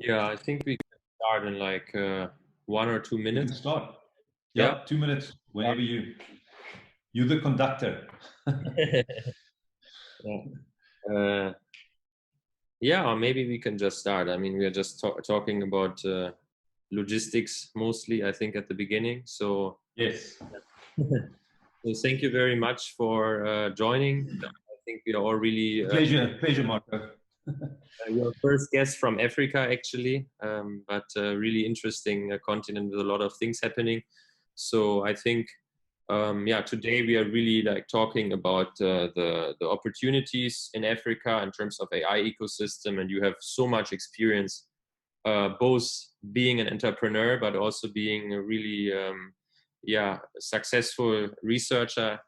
Yeah, I think we can start in like 1 or 2 minutes. You can start. Yeah. Yeah, 2 minutes, whenever you're the conductor. Yeah. Yeah, or maybe we can just start. I mean, we are just talking about logistics mostly, I think, at the beginning. So, Yes. so thank you very much for joining. I think we are all really Pleasure, Marco. your first guest from Africa, actually, but really interesting continent with a lot of things happening. So I think, yeah, today we are really like talking about the opportunities in Africa in terms of AI ecosystem, and you have so much experience, both being an entrepreneur but also being a really, yeah, successful researcher.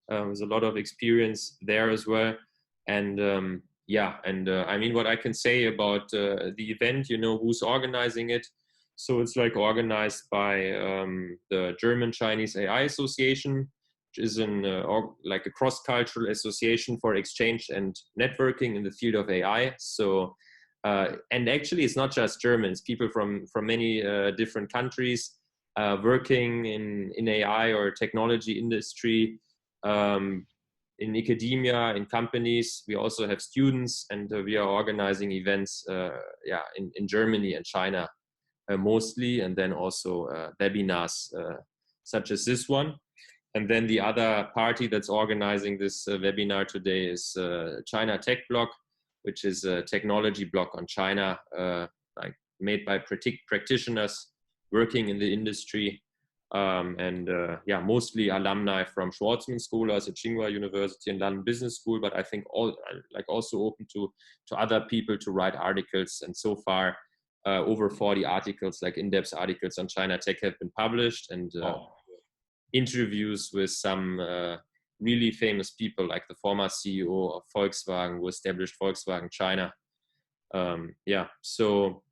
There's a lot of experience there as well, and yeah, and I mean, what I can say about the event, you know, who's organizing it. So it's like organized by the German Chinese AI Association, which is like a cross-cultural association for exchange and networking in the field of AI. So, and actually, it's not just Germans; people from many different countries working in AI or technology industry. In academia, in companies. We also have students, and we are organizing events, yeah, in Germany and China mostly, and then also webinars such as this one. And then the other party that's organizing this webinar today is China Tech Blog, which is a technology blog on China, like made by practitioners working in the industry. And yeah, mostly alumni from Schwarzman School, also Tsinghua University and London Business School, but I think all like also open to other people to write articles. And so far, over 40 articles, like in-depth articles on China tech, have been published, and interviews with some really famous people, like the former CEO of Volkswagen, who established Volkswagen China. Yeah, so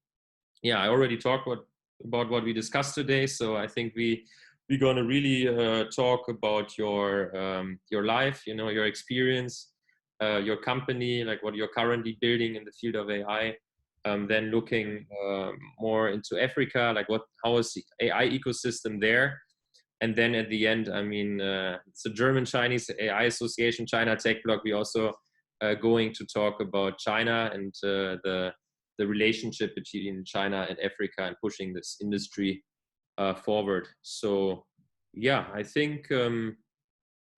yeah, I already talked about what we discussed today. So I think we're going to really talk about your life, you know, your experience, your company, like what you're currently building in the field of AI. Then looking more into Africa, like how is the AI ecosystem there? And then at the end, I mean, it's a German Chinese AI Association, China Tech Blog. We also going to talk about China and the relationship between China and Africa and pushing this industry forward. So yeah, I think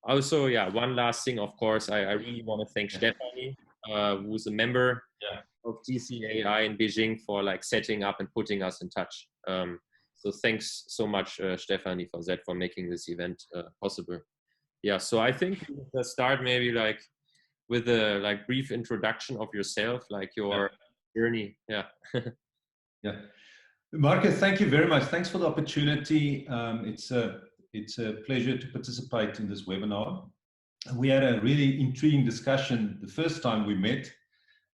also, yeah, one last thing, of course, I really want to thank Stephanie, who's a member of GCAAI in Beijing, for like setting up and putting us in touch. So thanks so much, Stephanie, for that, for making this event possible. Yeah, so I think we'll start maybe like with a like brief introduction of yourself, like your journey. Yeah. Yeah. Marcus, thank you very much. Thanks for the opportunity. It's a pleasure to participate in this webinar. We had a really intriguing discussion the first time we met,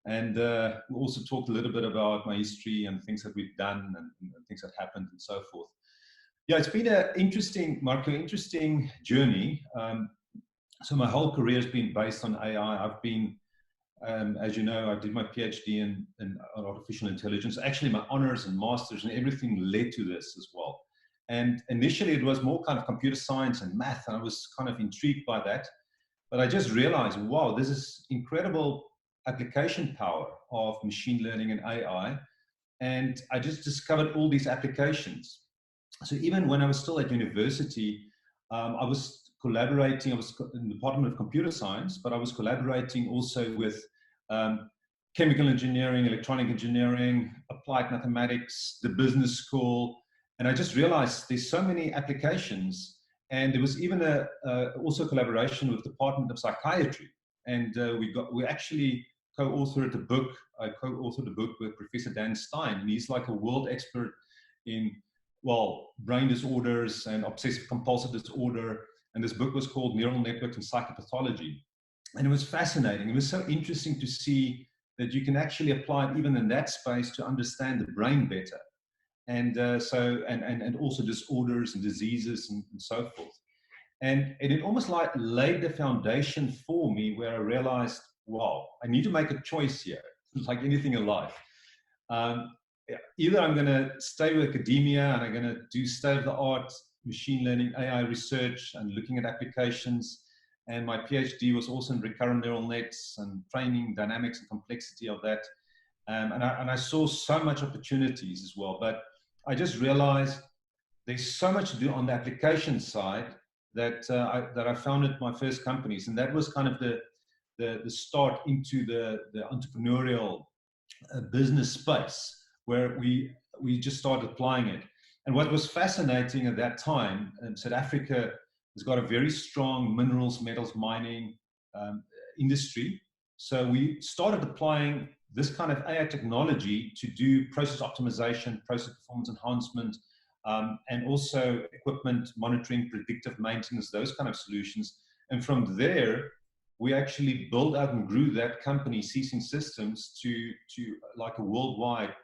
and we also talked a little bit about my history and things that we've done and things that happened and so forth. Yeah, it's been an interesting journey. So my whole career has been based on AI. I've been, as you know, I did my PhD in artificial intelligence. Actually, my honors and masters and everything led to this as well. And initially, it was more kind of computer science and math, and I was kind of intrigued by that. But I just realized, wow, this is incredible application power of machine learning and AI. And I just discovered all these applications. So even when I was still at university, I was collaborating. I was in the Department of Computer Science, but I was collaborating also with chemical engineering, electronic engineering, applied mathematics, the business school. And I just realized there's so many applications. And there was even also a collaboration with the Department of Psychiatry. And we actually co-authored a book. I co-authored a book with Professor Dan Stein, and he's like a world expert in, well, brain disorders and obsessive compulsive disorder. And this book was called Neural Networks and Psychopathology. And it was fascinating. It was so interesting to see that you can actually apply it even in that space to understand the brain better. And and also disorders and diseases and so forth. And it almost like laid the foundation for me, where I realized, wow, I need to make a choice here. It's like anything in life. Either I'm going to stay with academia and I'm going to do state-of-the-art machine learning, AI research, and looking at applications. And my PhD was also in recurrent neural nets and training dynamics and complexity of that. And I saw so much opportunities as well. But I just realized there's so much to do on the application side that I founded my first companies. And that was kind of the start into the entrepreneurial business space, where we just started applying it. And what was fascinating at that time, South Africa has got a very strong minerals, metals mining industry. So we started applying this kind of AI technology to do process optimization, process performance enhancement, and also equipment monitoring, predictive maintenance, those kind of solutions. And from there, we actually built out and grew that company, Ceasing Systems, to like a worldwide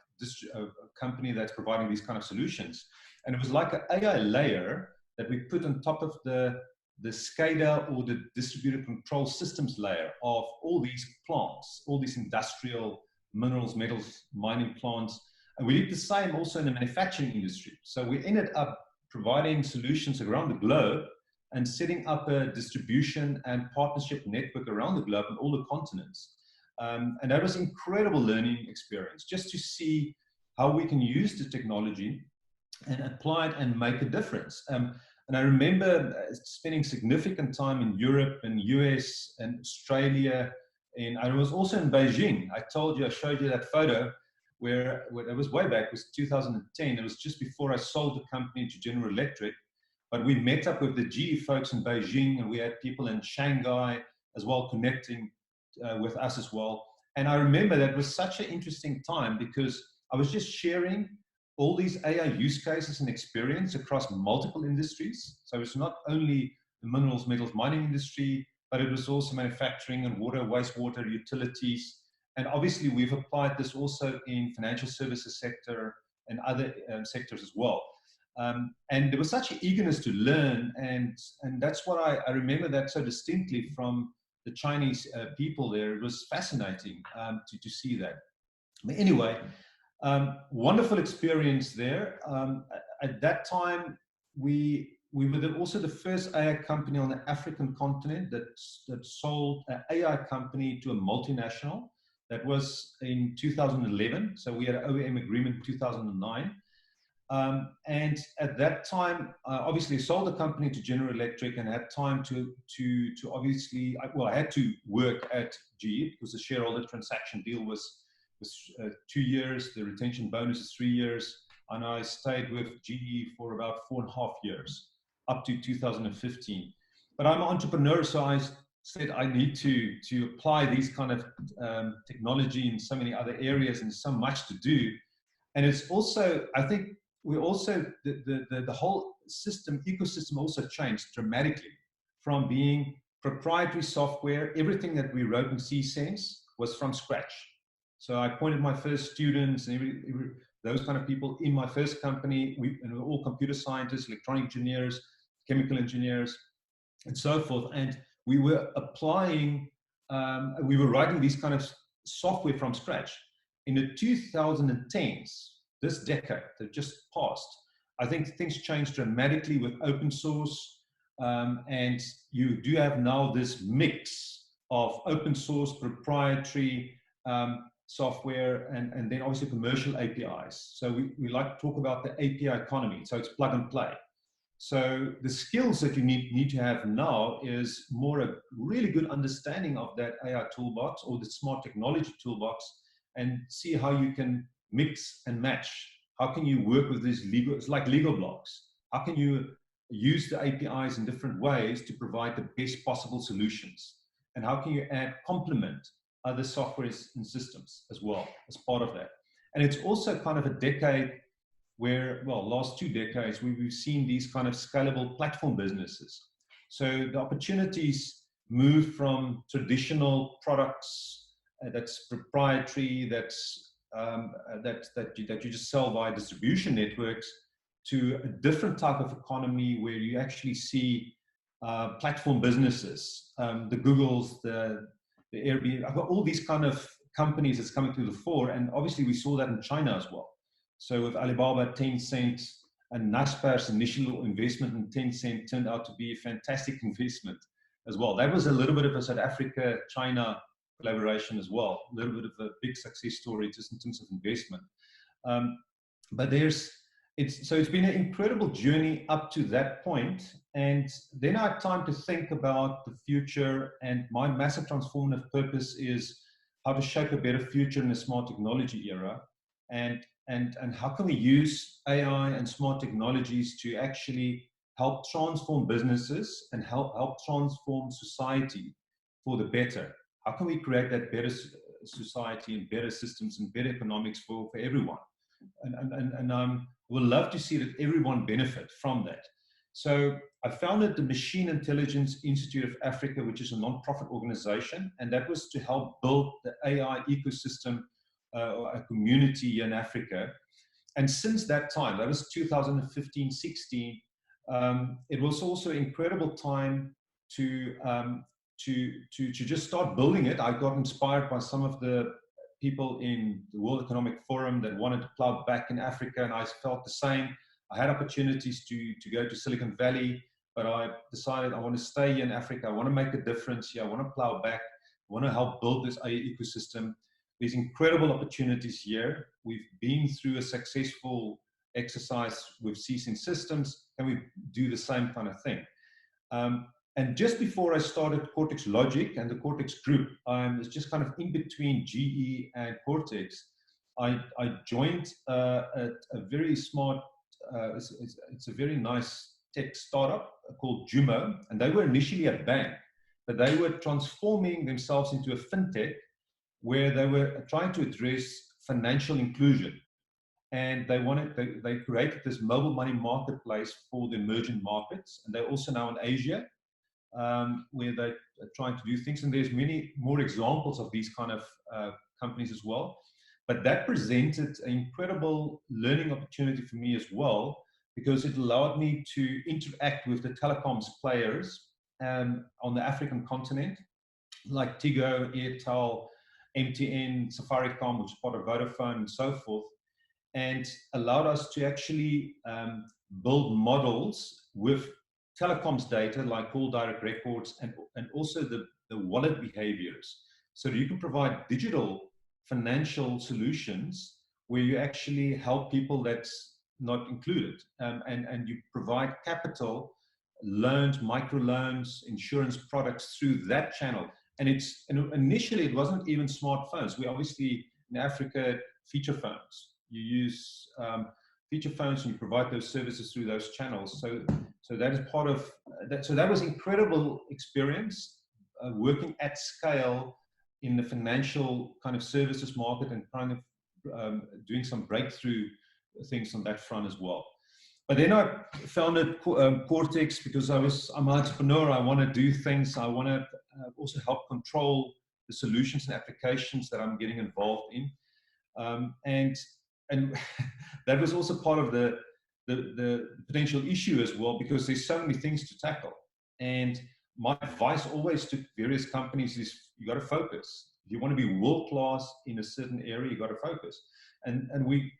company that's providing these kind of solutions. And it was like an AI layer that we put on top of the SCADA, or the distributed control systems layer, of all these plants, all these industrial minerals, metals, mining plants. And we did the same also in the manufacturing industry. So we ended up providing solutions around the globe and setting up a distribution and partnership network around the globe on all the continents. And that was an incredible learning experience, just to see how we can use the technology and apply it and make a difference. And I remember spending significant time in Europe and US and Australia, and I was also in Beijing. I told you, I showed you that photo where it was way back, it was 2010. It was just before I sold the company to General Electric. But we met up with the GE folks in Beijing, and we had people in Shanghai as well connecting with us as well. And I remember that was such an interesting time, because I was just sharing all these AI use cases and experience across multiple industries. So it's not only the minerals, metals, mining industry, but it was also manufacturing and water, wastewater, utilities. And obviously we've applied this also in financial services sector and other sectors as well. And there was such an eagerness to learn, and that's what I remember that so distinctly from the Chinese people there. It was fascinating to see that. But anyway, wonderful experience there. At that time, we were also the first AI company on the African continent that sold an AI company to a multinational. That was in 2011. So we had an OEM agreement in 2009. And at that time, obviously sold the company to General Electric, and had time to obviously, well, I had to work at GE because the shareholder transaction deal was 2 years, the retention bonus is 3 years, and I stayed with GE for about 4.5 years, up to 2015. But I'm an entrepreneur, so I said I need to apply these kind of technology in so many other areas, and so much to do. And it's also, I think, we also, the whole system, ecosystem also changed dramatically from being proprietary software. Everything that we wrote in C-Sense was from scratch. So I appointed my first students and those kind of people in my first company. We were all computer scientists, electronic engineers, chemical engineers, and so forth. And we were applying, we were writing these kind of software from scratch. In the 2010s, this decade that just passed, I think things changed dramatically with open source. And you do have now this mix of open source, proprietary software, and then obviously commercial APIs. So we like to talk about the API economy. So it's plug and play. So the skills that you need to have now is more a really good understanding of that AI toolbox, or the smart technology toolbox, and see how you can mix and match. How can you work with these Lego? It's like Lego blocks. How can you use the APIs in different ways to provide the best possible solutions? And how can you complement other softwares and systems as well as part of that? And it's also kind of a decade where, well, last 2 decades, we've seen these kind of scalable platform businesses. So the opportunities move from traditional products that's proprietary, that you just sell via distribution networks, to a different type of economy where you actually see platform businesses, the Googles, the Airbnb. I've got all these kind of companies that's coming to the fore. And obviously we saw that in China as well. So with Alibaba, Tencent, and Naspers' initial investment in Tencent turned out to be a fantastic investment as well. That was a little bit of a South Africa-China collaboration as well, a little bit of a big success story just in terms of investment. But it's been an incredible journey up to that point. And then I had time to think about the future, and my massive transformative purpose is how to shape a better future in the smart technology era. And how can we use AI and smart technologies to actually help transform businesses and help transform society for the better? How can we create that better society and better systems and better economics for everyone? And we'll love to see that everyone benefit from that. So I founded the Machine Intelligence Institute of Africa, which is a non-profit organization, and that was to help build the AI ecosystem, a community here in Africa. And since that time, that was 2015-16, it was also an incredible time to just start building it. I got inspired by some of the people in the World Economic Forum that wanted to plow back in Africa, and I felt the same. I had opportunities to go to Silicon Valley, but I decided I want to stay here in Africa. I want to make a difference here. I want to plow back. I want to help build this AI ecosystem. There's incredible opportunities here. We've been through a successful exercise with CSIN systems. Can we do the same kind of thing? And just before I started Cortex Logic and the Cortex group, it's just kind of in between GE and Cortex, I joined a very smart, it's a very nice tech startup called Jumo, and they were initially a bank, but they were transforming themselves into a fintech where they were trying to address financial inclusion. And they created this mobile money marketplace for the emerging markets, and they're also now in Asia, where they're trying to do things. And there's many more examples of these kind of companies as well. But that presented an incredible learning opportunity for me as well, because it allowed me to interact with the telecoms players on the African continent, like Tigo, Airtel, MTN, Safaricom, which is part of Vodafone, and so forth, and allowed us to actually build models with telecoms data like call direct records and also the wallet behaviors, so that you can provide digital financial solutions where you actually help people that's not included, and you provide capital, loans, microloans, insurance products through that channel. And initially it wasn't even smartphones. We obviously in Africa feature phones. You use feature phones and you provide those services through those channels. So that is part of that. So that was incredible experience working at scale in the financial kind of services market and kind of doing some breakthrough things on that front as well. But then I founded Cortex because I'm an entrepreneur. I want to do things. I want to also help control the solutions and applications that I'm getting involved in. And that was also part of the potential issue as well, because there's so many things to tackle. And my advice always to various companies is you got to focus. If you want to be world-class in a certain area, you got to focus. And we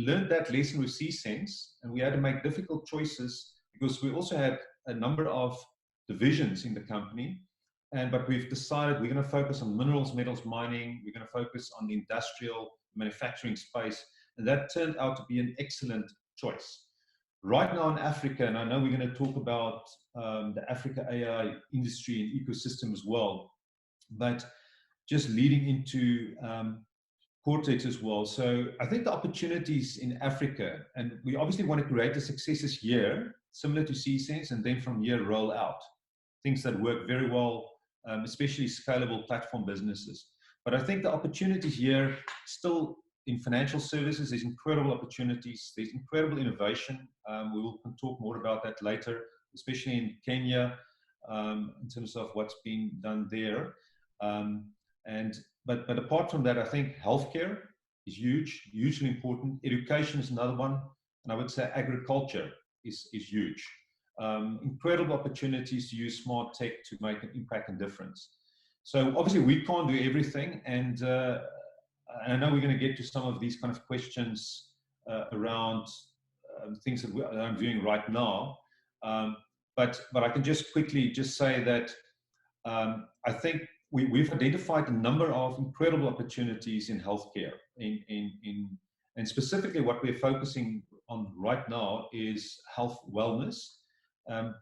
learned that lesson with C-Sense, and we had to make difficult choices because we also had a number of divisions in the company. But we've decided we're going to focus on minerals, metals, mining. We're going to focus on the industrial manufacturing space. And that turned out to be an excellent choice. Right now in Africa, and I know we're going to talk about the Africa AI industry and ecosystem as well, but just leading into Cortex as well. So I think the opportunities in Africa, and we obviously want to create the successes here, similar to C-Sense, and then from here roll out things that work very well, especially scalable platform businesses. But I think the opportunities here still in financial services, there's incredible opportunities, there's incredible innovation. We will talk more about that later, especially in Kenya, in terms of what's being done there. But apart from that, I think healthcare is hugely important. Education is another one. And I would say agriculture is huge. Incredible opportunities to use smart tech to make an impact and difference. So obviously we can't do everything. And and I know we're going to get to some of these kind of questions around things that I'm doing right now. But I can just quickly just say that I think we've identified a number of incredible opportunities in healthcare. And specifically what we're focusing on right now is health wellness,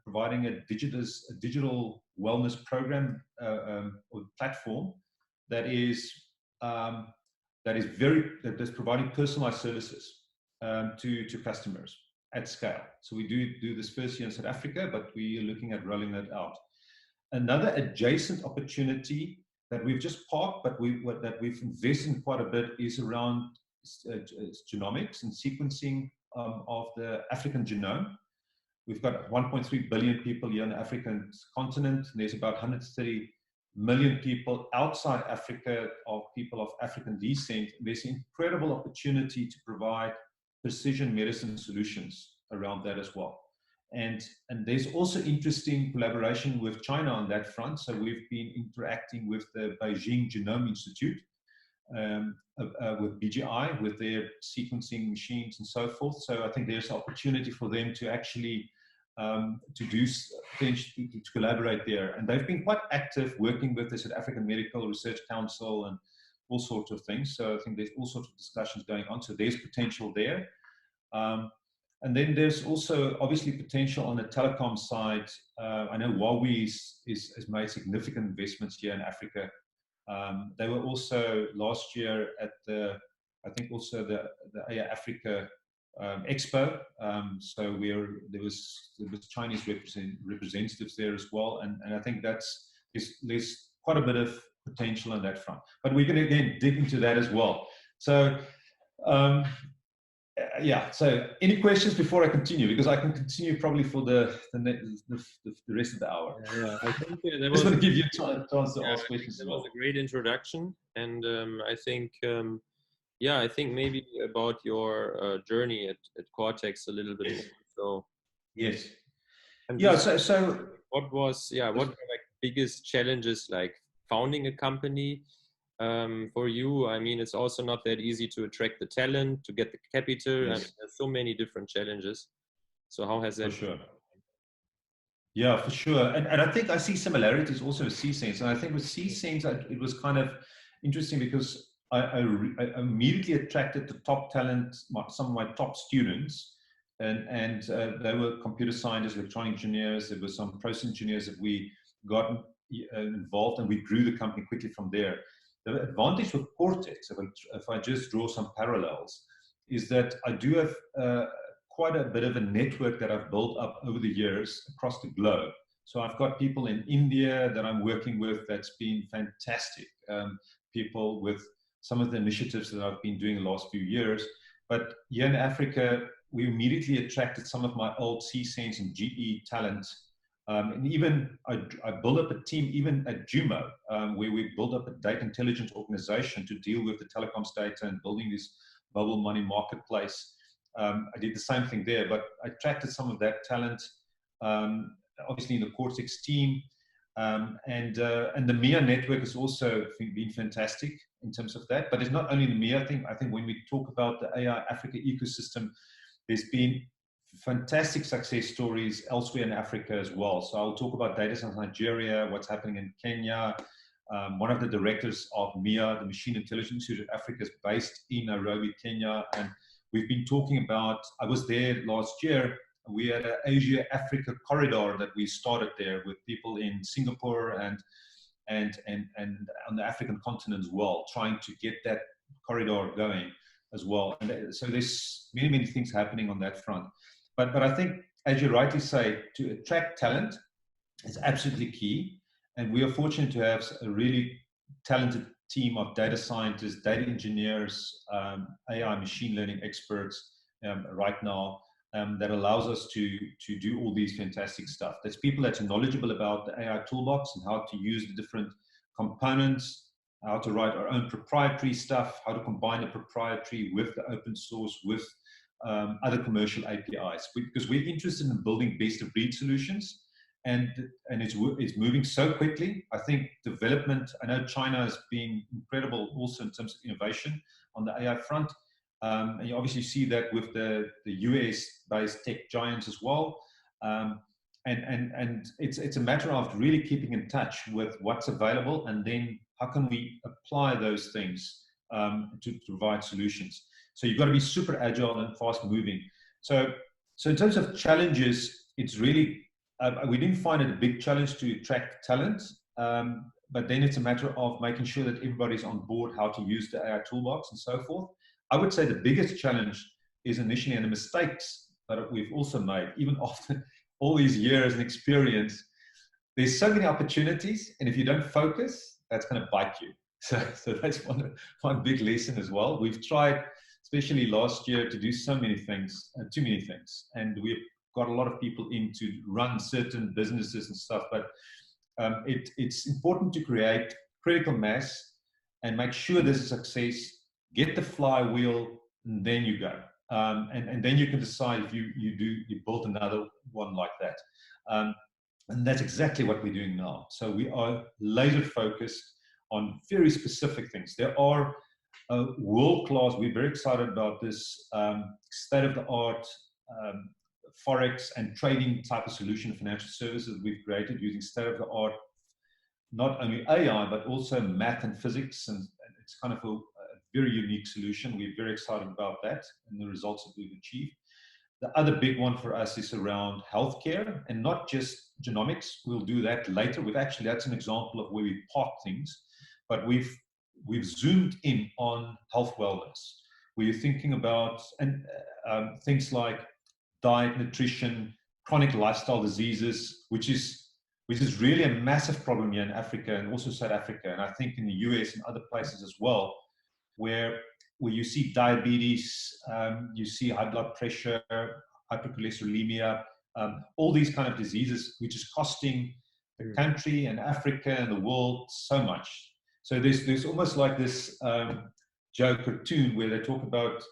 providing a digital wellness program or platform that is providing personalized services to customers at scale. So we do this first year in South Africa, but we are looking at rolling that out. Another adjacent opportunity that we've just parked, but that we've invested in quite a bit, is around genomics and sequencing of the African genome. We've got 1.3 billion people here on the African continent, and there's about 130 million people outside Africa, of people of African descent. There's an incredible opportunity to provide precision medicine solutions around that as well. And there's also interesting collaboration with China on that front. So we've been interacting with the Beijing Genome Institute, with BGI, with their sequencing machines and so forth. So I think there's opportunity for them to actually to collaborate there. And they've been quite active working with the South African Medical Research Council and all sorts of things. So I think there's all sorts of discussions going on. So there's potential there. And then there's also obviously potential on the telecom side. I know Huawei has made significant investments here in Africa. They were also last year at the MIIA Africa Expo. So there was Chinese representatives there as well. And I think there's quite a bit of potential on that front. But we're going to again dig into that as well. So yeah, so any questions before I continue? Because I can continue probably for the rest of the hour. Yeah, I think that was going to give you time to ask questions. That was a great introduction, and I think I think maybe about your journey at CORTEX a little bit. Yes. So yes, So what were like biggest challenges like founding a company? For you, I mean, it's also not that easy to attract the talent, to get the capital, and there's so many different challenges. So how has that? For sure. Yeah, for sure. And I think I see similarities also with C-Sense. And I think with C-Sense, it was kind of interesting because I immediately attracted the top talent, some of my top students, and they were computer scientists, electronic engineers. There were some process engineers that we got involved, and we grew the company quickly from there. The advantage with CORTEX, if I just draw some parallels, is that I do have quite a bit of a network that I've built up over the years across the globe. So I've got people in India that I'm working with that's been fantastic. People with some of the initiatives that I've been doing the last few years. But here in Africa, we immediately attracted some of my old C-Sense and GE talent. And even I built up a team even at Jumo, where we built up a data intelligence organization to deal with the telecoms data and building this mobile money marketplace. I did the same thing there, but I attracted some of that talent, obviously in the CORTEX team. And the MIIA network has also been fantastic in terms of that. But it's not only the MIIA. I think when we talk about the AI Africa ecosystem, there's been fantastic success stories elsewhere in Africa as well. So I'll talk about data science in Nigeria, what's happening in Kenya. One of the directors of MIIA, the Machine Intelligence Institute of Africa, is based in Nairobi, Kenya. And we've been talking about, I was there last year, we had an Asia-Africa corridor that we started there with people in Singapore and on the African continent as well, trying to get that corridor going as well. And so there's many, many things happening on that front. But I think, as you rightly say, to attract talent is absolutely key. And we are fortunate to have a really talented team of data scientists, data engineers, AI machine learning experts right now that allows us to do all these fantastic stuff. There's people that's knowledgeable about the AI toolbox and how to use the different components, how to write our own proprietary stuff, how to combine the proprietary with the open source, with other commercial APIs, because we're interested in building best of breed solutions. and it's moving so quickly. I think development, I know China has been incredible also in terms of innovation on the AI front. And you obviously see that with the US-based tech giants as well. And it's a matter of really keeping in touch with what's available, and then how can we apply those things to provide solutions. So you've got to be super agile and fast moving. So in terms of challenges, it's really, we didn't find it a big challenge to attract talent, but then it's a matter of making sure that everybody's on board how to use the AI toolbox and so forth. I would say the biggest challenge is initially, and the mistakes that we've also made, even after all these years and experience, there's so many opportunities, and if you don't focus, that's going to bite you. So that's one big lesson as well. We've tried, especially last year, to do so many things, too many things, and we've got a lot of people in to run certain businesses and stuff, but it's important to create critical mass and make sure there's a success, get the flywheel, and then you go. And then you can decide if you build another one like that. And that's exactly what we're doing now. So we are laser focused on very specific things. There are world-class, we're very excited about this state-of-the-art Forex and trading type of solution, financial services we've created using state-of-the-art, not only AI, but also math and physics. And it's kind of a very unique solution. We're very excited about that and the results that we've achieved. The other big one for us is around healthcare, and not just genomics. We'll do that later. That's an example of where we park things, but we've zoomed in on health wellness. We're thinking about things like diet, nutrition, chronic lifestyle diseases, which is really a massive problem here in Africa and also South Africa, and I think in the US and other places as well, where you see diabetes, you see high blood pressure, hypercholesterolemia, all these kind of diseases, which is costing the country and Africa and the world so much. So there's almost like this joke cartoon where they talk about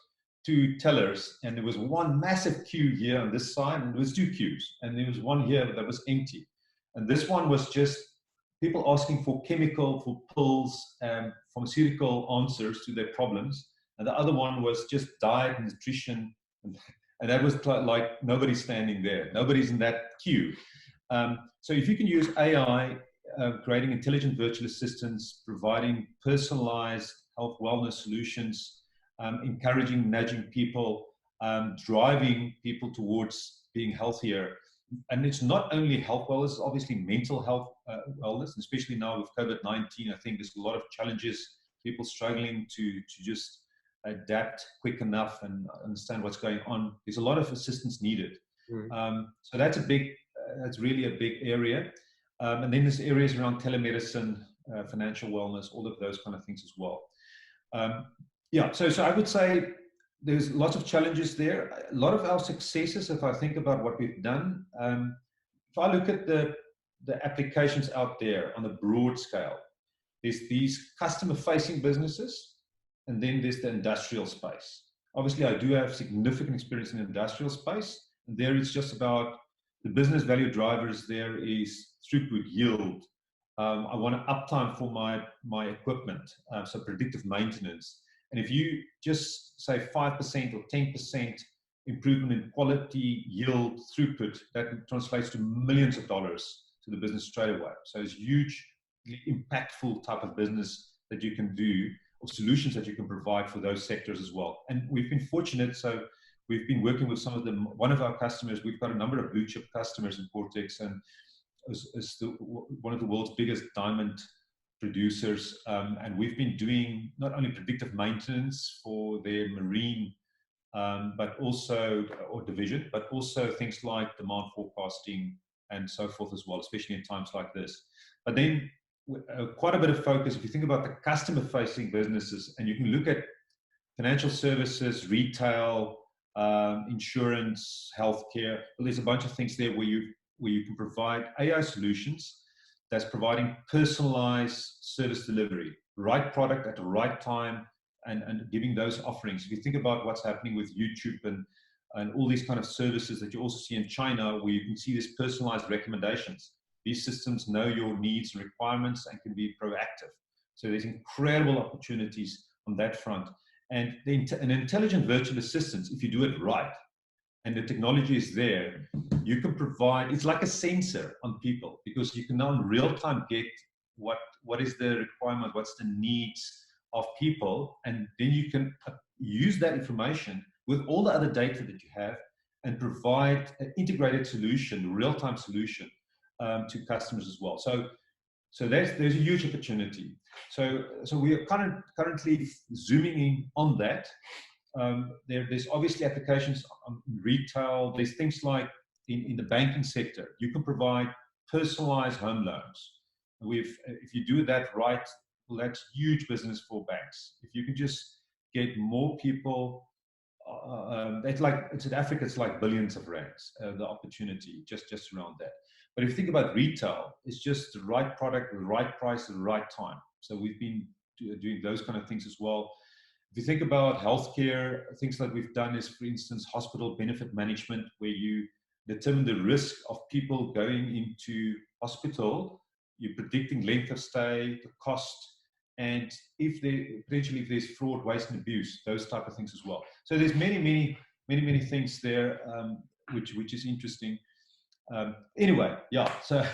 two tellers, and there was one massive queue here on this side, and there was two queues, and there was one here that was empty. And this one was just people asking for pills, pharmaceutical answers to their problems. And the other one was just diet and nutrition. And that was like nobody's standing there. Nobody's in that queue. So if you can use AI, creating intelligent virtual assistants, providing personalized health wellness solutions, encouraging, nudging people, driving people towards being healthier. And it's not only health wellness, it's obviously mental health wellness, especially now with COVID-19. I think there's a lot of challenges, people struggling to just adapt quick enough and understand what's going on. There's a lot of assistance needed. So that's really a big area. And then there's areas around telemedicine, financial wellness, all of those kind of things as well. So I would say there's lots of challenges there. A lot of our successes, if I think about what we've done, if I look at the applications out there on a broad scale, there's these customer-facing businesses, and then there's the industrial space. Obviously, I do have significant experience in the industrial space, and there it's just about the business value drivers. There is throughput, yield. I want an uptime for my equipment, so predictive maintenance. And if you just say 5% or 10% improvement in quality, yield, throughput, that translates to millions of dollars to the business straight away. So it's hugely impactful type of business that you can do, or solutions that you can provide for those sectors as well. And we've been fortunate, so we've been working with some of them. One of our customers, we've got a number of blue chip customers in CORTEX, and is one of the world's biggest diamond producers, and we've been doing not only predictive maintenance for their marine but also division, but also things like demand forecasting and so forth as well, especially in times like this. But then quite a bit of focus, if you think about the customer facing businesses, and you can look at financial services, retail, insurance, healthcare. Well, there's a bunch of things there where you can provide AI solutions that's providing personalized service delivery, right product at the right time, and giving those offerings. If you think about what's happening with YouTube and and all these kind of services that you also see in China, where you can see these personalized recommendations. These systems know your needs and requirements and can be proactive. So there's incredible opportunities on that front. And an intelligent virtual assistant, if you do it right, and the technology is there, you can provide, it's like a sensor on people, because you can now in real time get what is the requirement, what's the needs of people, and then you can use that information with all the other data that you have and provide an integrated solution, real-time solution to customers as well. So there's a huge opportunity. So we are currently zooming in on that. There's obviously applications on retail. There's things like in the banking sector, you can provide personalized home loans. If you do that right, well, that's huge business for banks. If you can just get more people, it's like in South Africa, it's like billions of rands, the opportunity just around that. But if you think about retail, it's just the right product, the right price, at the right time. So we've been doing those kind of things as well. If you think about healthcare, things like we've done is, for instance, hospital benefit management, where you determine the risk of people going into hospital. You're predicting length of stay, the cost, and if there's fraud, waste, and abuse, those type of things as well. So there's many things there, which is interesting. Anyway, yeah. So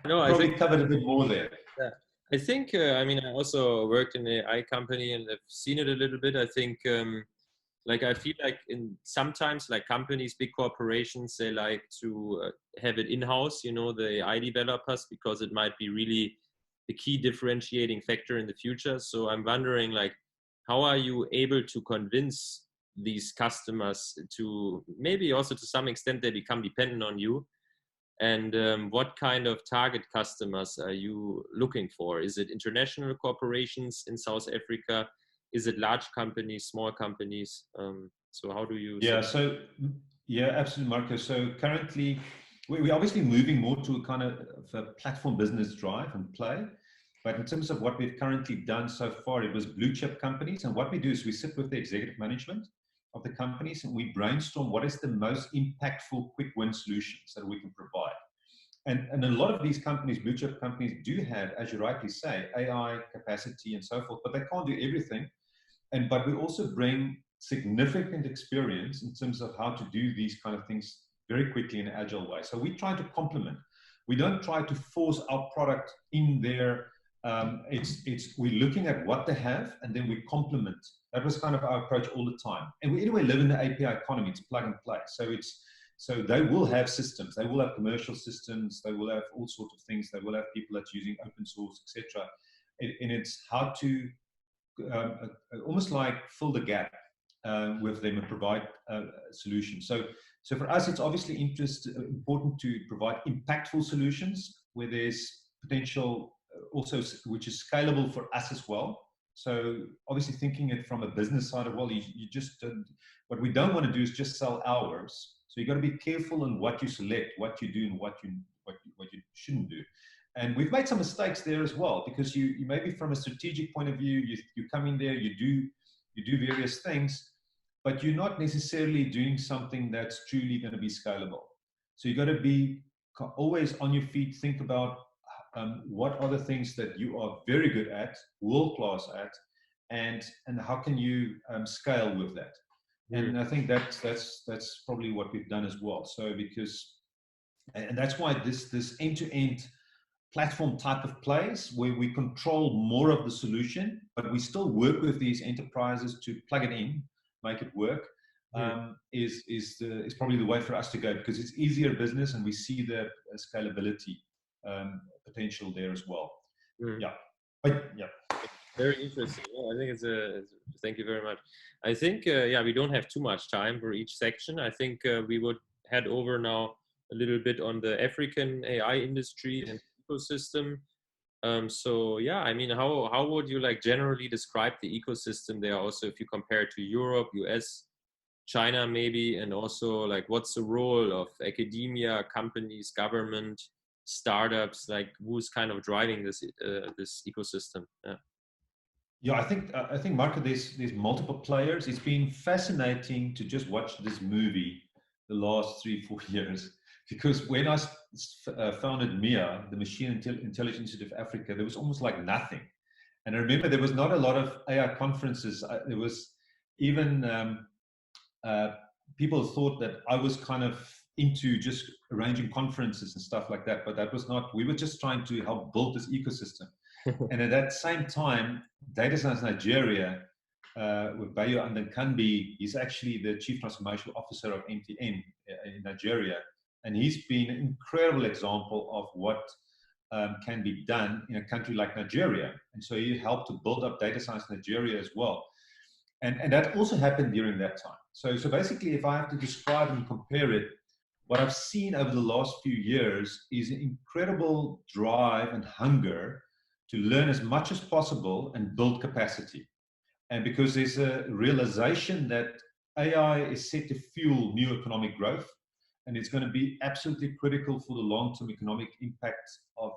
No, I probably covered a bit more there. Yeah. I think, I mean, I also worked in an AI company and I've seen it a little bit. I think, like, I feel like sometimes like companies, big corporations, they like to have it in-house, you know, the AI developers, because it might be really the key differentiating factor in the future. So I'm wondering, like, how are you able to convince these customers to maybe also to some extent they become dependent on you? And what kind of target customers are you looking for? Is it international corporations in South Africa? Is it large companies, small companies? So how do you? Yeah, absolutely, Marco. So currently, we're obviously moving more to a kind of a platform business drive and play. But in terms of what we've currently done so far, it was blue chip companies. And what we do is we sit with the executive management of the companies and we brainstorm what is the most impactful quick win solutions that we can provide. And a lot of these companies, blue chip companies, do have, as you rightly say, AI capacity and so forth, but they can't do everything. But we also bring significant experience in terms of how to do these kind of things very quickly in an agile way. So we try to complement. We don't try to force our product in there. We're looking at what they have and then we complement. That was kind of our approach all the time. And we anyway live in the API economy. It's plug and play. So they will have systems. They will have commercial systems. They will have all sorts of things. They will have people that's using open source, etc. And it's how to almost like fill the gap with them and provide solutions. So for us, it's obviously important to provide impactful solutions where there's potential also, which is scalable for us as well. So obviously thinking it from a business side of, well, you just, what we don't want to do is just sell hours. So you got to be careful in what you select, what you do and what you shouldn't do. And we've made some mistakes there as well, because you maybe from a strategic point of view, you come in there, you do various things, but you're not necessarily doing something that's truly going to be scalable. So you got to be always on your feet, think about what are the things that you are very good at, world class at, and how can you scale with that? And I think that's probably what we've done as well. So and that's why this end-to-end platform type of plays where we control more of the solution, but we still work with these enterprises to plug it in, make it work, is probably the way for us to go, because it's easier business and we see the scalability potential there as well. Yeah. Very interesting. Yeah, I think thank you very much. I think, we don't have too much time for each section. I think we would head over now a little bit on the African AI industry and ecosystem. I mean, how would you like generally describe the ecosystem there also, if you compare it to Europe, US, China maybe, and also like what's the role of academia, companies, government, startups, like who's kind of driving this ecosystem? Yeah. Yeah, I think Marco, there's multiple players. It's been fascinating to just watch this movie the last 3-4 years, because when I founded MIIA, the Machine Intelligence Institute of Africa, there was almost like nothing. And I remember there was not a lot of AI conferences. There was even uh, people thought that I was kind of into just arranging conferences and stuff like that, but that was not. We were just trying to help build this ecosystem. And at that same time, Data Science Nigeria, with Bayo Andankanbi, he's actually the Chief Transformation Officer of MTN in Nigeria. And he's been an incredible example of what can be done in a country like Nigeria. And so he helped to build up Data Science Nigeria as well. And that also happened during that time. So basically, if I have to describe and compare it, what I've seen over the last few years is an incredible drive and hunger to learn as much as possible and build capacity. And because there's a realization that AI is set to fuel new economic growth, and it's going to be absolutely critical for the long-term economic impact of,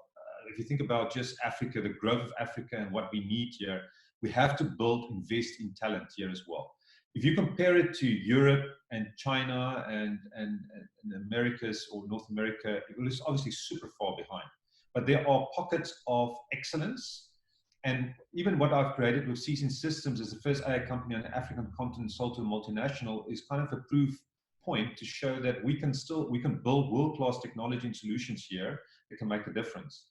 if you think about just Africa, the growth of Africa and what we need here, we have to invest in talent here as well. If you compare it to Europe and China and the Americas or North America, it is obviously super far behind. But there are pockets of excellence. And even what I've created with Seasoned Systems as the first AI company on the African continent sold to a multinational is kind of a proof point to show that we can build world-class technology and solutions here that can make a difference.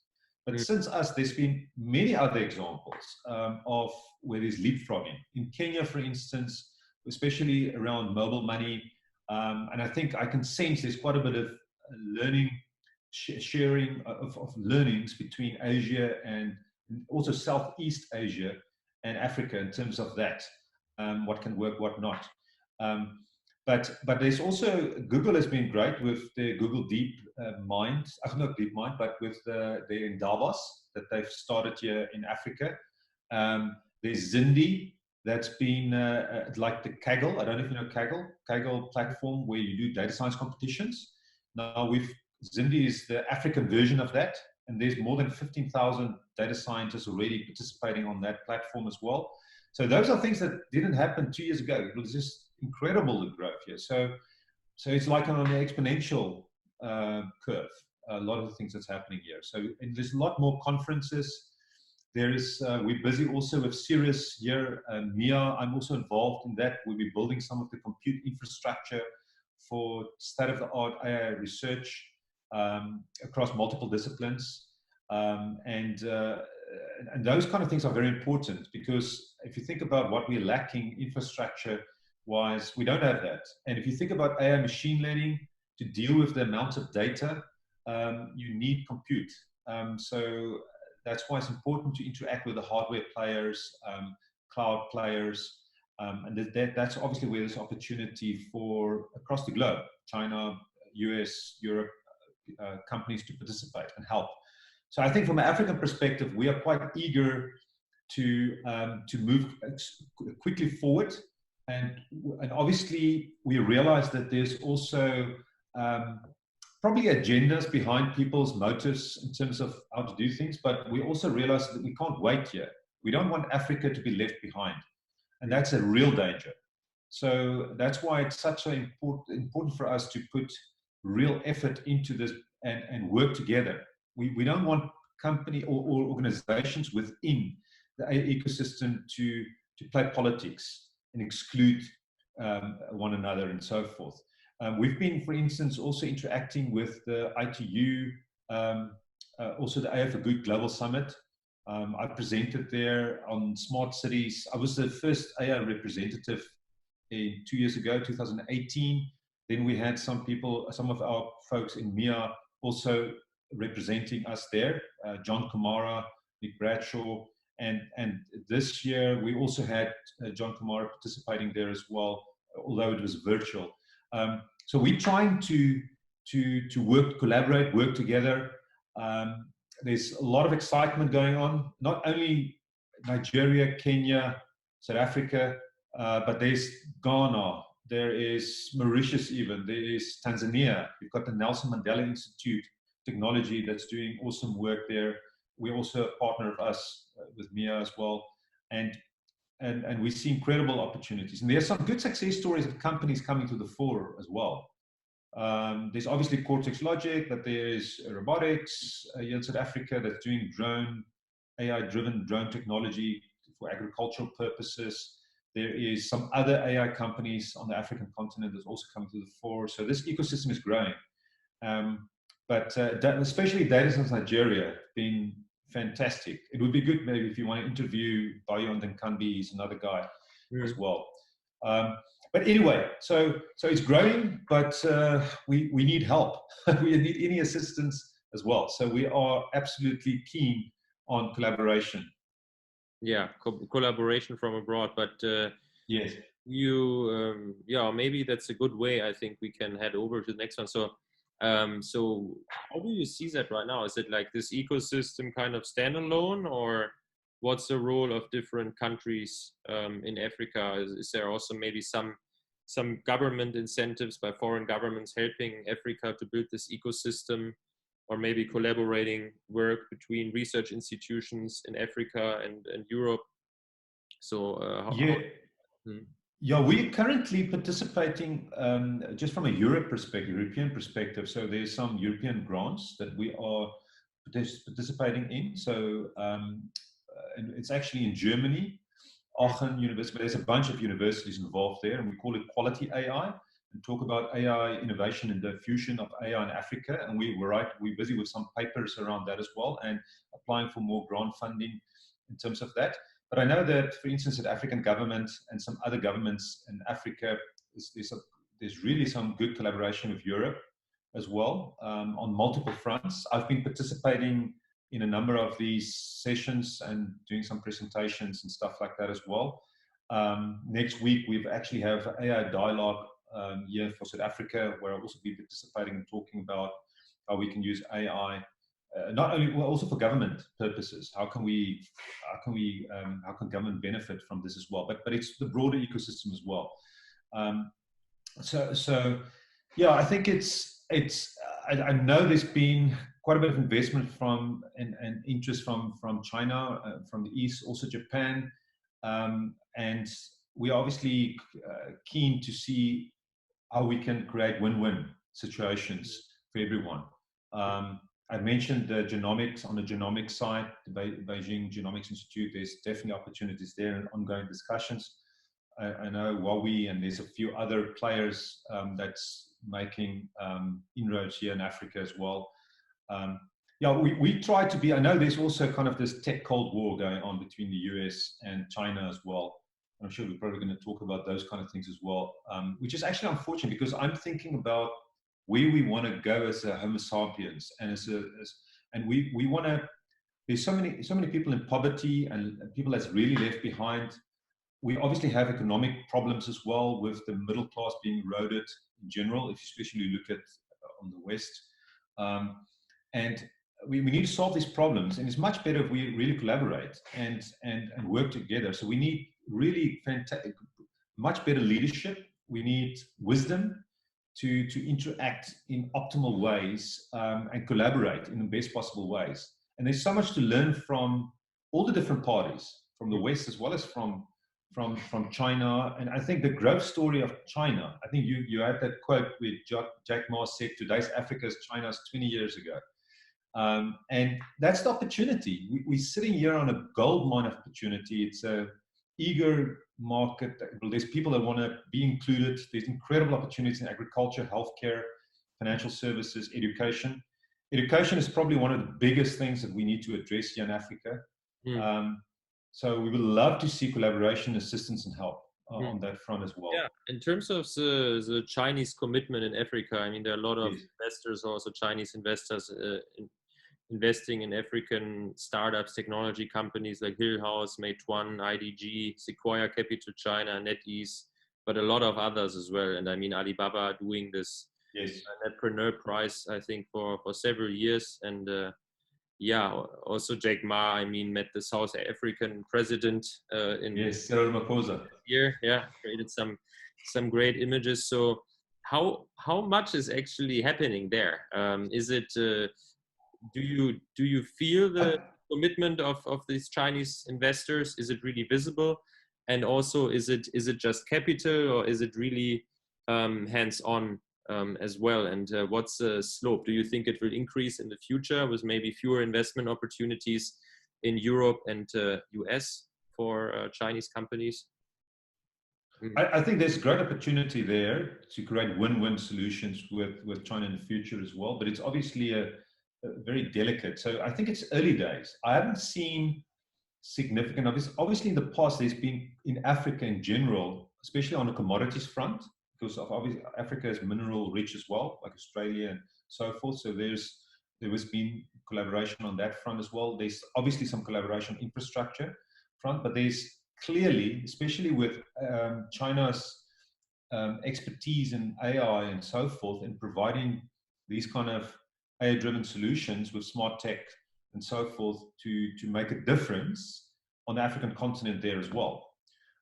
But since us, there's been many other examples of where there's leapfrogging. In Kenya, for instance, especially around mobile money, and I think I can sense there's quite a bit of learning, sharing of learnings between Asia and also Southeast Asia and Africa in terms of that, what can work, what not. But there's also, Google has been great with the Google Deep Mind, not Deep Mind, but with the in Davos that they've started here in Africa. There's Zindi that's been like the Kaggle. I don't know if you know Kaggle platform where you do data science competitions. Now Zindi is the African version of that, and there's more than 15,000 data scientists already participating on that platform as well. So those are things that didn't happen 2 years ago. It was just incredible, the growth here. So it's like on an exponential curve, a lot of the things that's happening here. So and there's a lot more conferences. We're busy also with Cirrus here, MIIA. I'm also involved in that. We'll be building some of the compute infrastructure for state-of-the-art AI research across multiple disciplines. And those kind of things are very important, because if you think about what we're lacking infrastructure-wise, we don't have that. And if you think about AI machine learning, to deal with the amount of data, you need compute. So that's why it's important to interact with the hardware players, cloud players, and that's obviously where there's opportunity for across the globe, China, US, Europe, companies to participate and help. So I think from an African perspective, we are quite eager to move quickly forward. And obviously, we realize that there's also probably agendas behind people's motives in terms of how to do things, but we also realize that we can't wait here. We don't want Africa to be left behind. And that's a real danger. So that's why it's such an important for us to put real effort into this and work together. We don't want company or organizations within the ecosystem to play politics and exclude one another and so forth. We've been, for instance, also interacting with the ITU, also the AI for Good Global Summit. I presented there on smart cities. I was the first AI representative 2 years ago, 2018. Then we had some of our folks in MIIA also representing us there, John Kamara, Nick Bradshaw, and this year we also had John Kamara participating there as well, although it was virtual. So we're trying to collaborate, work together. There's a lot of excitement going on, not only Nigeria, Kenya, South Africa, but there's Ghana, there is Mauritius even, there is Tanzania. We've got the Nelson Mandela Institute Technology that's doing awesome work there. We're also a partner of us with MIIA as well. And and we see incredible opportunities. And there's some good success stories of companies coming to the fore as well. There's obviously CORTEX Logic, but there's robotics here in South Africa that's doing AI-driven drone technology for agricultural purposes. There is some other AI companies on the African continent that's also coming to the fore. So this ecosystem is growing. But especially data centers in Nigeria have been fantastic. It would be good maybe if you want to interview Bayo Nkambi, he's another guy as well. But anyway, so it's growing, but we need help. We need any assistance as well. So we are absolutely keen on collaboration. Yeah, collaboration from abroad. But yes, yeah, maybe that's a good way. I think we can head over to the next one. So, so how do you see that right now? Is it like this ecosystem kind of standalone, or what's the role of different countries in Africa? Is there also maybe some government incentives by foreign governments helping Africa to build this ecosystem, or maybe collaborating work between research institutions in Africa and Europe? So yeah, we're currently participating just from a European perspective. So there's some European grants that we are participating in. So and it's actually in Germany, Aachen University, but there's a bunch of universities involved there, and we call it Quality AI, and talk about AI innovation and the fusion of AI in Africa. And we're busy with some papers around that as well, and applying for more grant funding in terms of that. But I know that, for instance, the African government and some other governments in Africa, there's really some good collaboration with Europe as well on multiple fronts. I've been participating in a number of these sessions and doing some presentations and stuff like that as well. Next week, we actually have an AI dialogue here for South Africa, where I'll also be participating and talking about how we can use AI, not only, well, also for government purposes. How can government benefit from this as well? But it's the broader ecosystem as well. So yeah, I think I know there's been quite a bit of investment and interest from China, from the East, also Japan, and we're obviously keen to see how we can create win-win situations for everyone. I mentioned the genomics. On the genomics side, the Beijing Genomics Institute, there's definitely opportunities there and ongoing discussions. I know Huawei, and there's a few other players that's making inroads here in Africa as well. Yeah, we try to be, I know there's also kind of this tech cold war going on between the US and China as well. I'm sure we're probably going to talk about those kind of things as well, which is actually unfortunate, because I'm thinking about where we want to go as a Homo sapiens, and we want to. There's so many people in poverty and people that's really left behind. We obviously have economic problems as well, with the middle class being eroded in general, if you especially look at on the West, and we need to solve these problems. And it's much better if we really collaborate and work together. So we need really much better leadership. We need wisdom to interact in optimal ways and collaborate in the best possible ways. And there's so much to learn from all the different parties, from the West as well as from China. And I think the growth story of China, I think you had that quote where Jack Ma said, today's Africa is China's 20 years ago. And that's the opportunity. We're sitting here on a gold mine of opportunity. It's a eager market. There's people that want to be included. There's incredible opportunities in agriculture, healthcare, financial services, education. Education is probably one of the biggest things that we need to address here in Africa. So we would love to see collaboration, assistance, and help on that front as well. Yeah, in terms of the Chinese commitment in Africa, I mean, there are a lot of investors, also Chinese investors, investing in African startups, technology companies like Hillhouse, Meituan, IDG, Sequoia Capital China, NetEase, but a lot of others as well. And I mean, Alibaba doing this Netpreneur Prize, I think, for several years. And yeah, also Jack Ma, I mean, met the South African president in Cyril Ramaphosa. Year, yeah, created some great images. So how much is actually happening there? Is it do you feel the commitment of these Chinese investors? Is it really visible? And also, is it just capital, or is it really hands-on as well? And what's the slope? Do you think it will increase in the future with maybe fewer investment opportunities in Europe and US for Chinese companies? I think there's great opportunity there to create win-win solutions with China in the future as well, but it's obviously a very delicate. So I think it's early days. I haven't seen significant, obviously in the past, there's been in Africa in general, especially on the commodities front, because of obviously Africa is mineral rich as well, like Australia and so forth. So there has been collaboration on that front as well. There's obviously some collaboration infrastructure front, but there's clearly, especially with China's expertise in AI and so forth, in providing these kind of AI-driven solutions with smart tech and so forth to make a difference on the African continent there as well.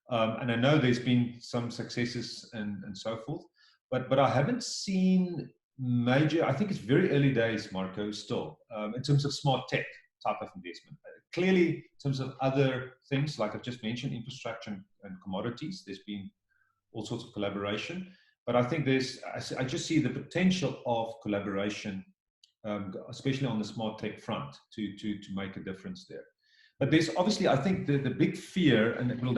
And I know there's been some successes and so forth, but I haven't seen major, I think it's very early days, Marco, still, in terms of smart tech type of investment. Clearly, in terms of other things, like I've just mentioned, infrastructure and commodities, there's been all sorts of collaboration. But I think I just see the potential of collaboration, especially on the smart tech front, to make a difference there. But there's obviously, I think the big fear, and well,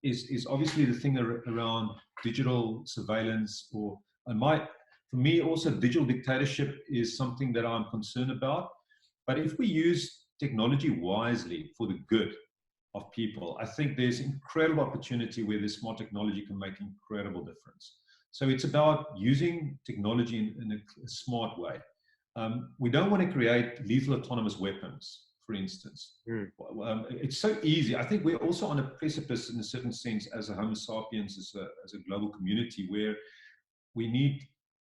is obviously the thing around digital surveillance, for me also digital dictatorship is something that I'm concerned about. But if we use technology wisely for the good of people, I think there's incredible opportunity where this smart technology can make incredible difference. So it's about using technology in a smart way. We don't want to create lethal autonomous weapons, for instance. It's so easy. I think we're also on a precipice in a certain sense as a Homo sapiens, as a global community, where we need